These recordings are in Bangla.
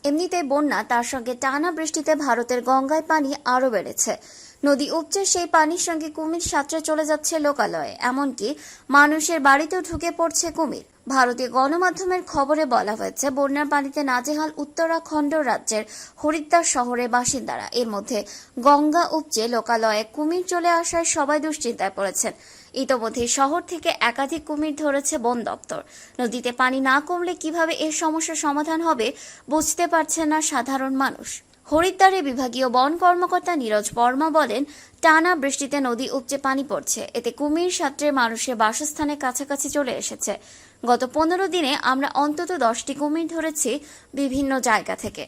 এমনিতে বন্যা তার সঙ্গে টানা বৃষ্টিতে ভারতের গঙ্গায় পানি আরো বেড়েছে। নদী উপচে সেই পানির সঙ্গে কুমির সাঁতরে চলে যাচ্ছে লোকালয়ে, এমনকি মানুষের বাড়িতেও ঢুকে পড়ছে কুমির। ভারতীয় গণমাধ্যমের খবরে বলা হয়েছে, বন্যার পানিতে নাজেহাল উত্তরাখণ্ড রাজ্যের হরিদ্বার শহরের বাসিন্দারা। এর মধ্যে গঙ্গা উপচে লোকালয়ে কুমির চলে আসায় সবাই দুশ্চিন্তায় পড়েছেন। ইতোমধ্যে শহর থেকে একাধিক কুমির ধরেছে বন দপ্তর। নদীতে পানি না কমলে কিভাবে এর সমস্যার সমাধান হবে বুঝতে পারছে না সাধারণ মানুষ। হরিদ্বারে বিভাগীয় বন কর্মকর্তা নীরজ বর্মা বলেন, টানা বৃষ্টিতে নদী উপচে পানি পড়ছে, এতে কুমির সাঁতরে মানুষের বাসস্থানের কাছাকাছি চলে এসেছে। গত 15 দিনে আমরা অন্তত 10টি কুমির ধরেছি বিভিন্ন জায়গা থেকে।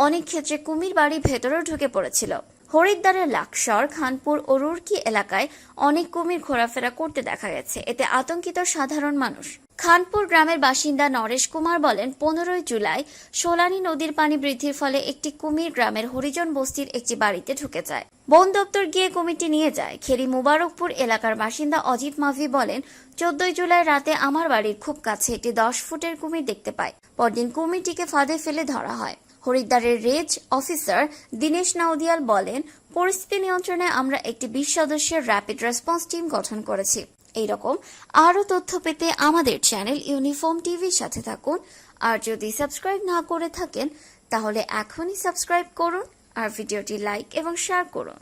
অনেক ক্ষেত্রে কুমির বাড়ির ভেতরেও ঢুকে পড়েছিল। হরিদ্বারের লাকসর, খানপুর ও রুরকি এলাকায় অনেক কুমির ঘোরাফেরা করতে দেখা গেছে। এতে আতঙ্কিত সাধারণ মানুষ। খানপুর গ্রামের বাসিন্দা নরেশ কুমার বলেন, 15 জুলাই সোলানি নদীর পানি বৃদ্ধির ফলে একটি কুমির গ্রামের হরিজন বস্তির একটি বাড়িতে ঢুকে যায়। বন দপ্তর গিয়ে কুমিরটি নিয়ে যায়। খেরি মুবারকপুর এলাকার বাসিন্দা অজিত মাভি বলেন, 14 জুলাই রাতে আমার বাড়ির খুব কাছে একটি 10 ফুটের কুমির দেখতে পাই। পরদিন কুমিরটিকে ফাঁদে ফেলে ধরা হয়। হরিদ্বারের রেঞ্জ অফিসার দীনেশ নাউদিয়াল বলেন, পরিস্থিতি নিয়ন্ত্রণে আমরা একটি 20 সদস্যের র্যাপিড রেসপন্স টিম গঠন করেছি। এইরকম আরো তথ্য পেতে আমাদের চ্যানেল ইউনিফর্ম টিভির সাথে থাকুন। আর যদি সাবস্ক্রাইব না করে থাকেন তাহলে এখনই সাবস্ক্রাইব করুন আর ভিডিওটি লাইক এবং শেয়ার করুন।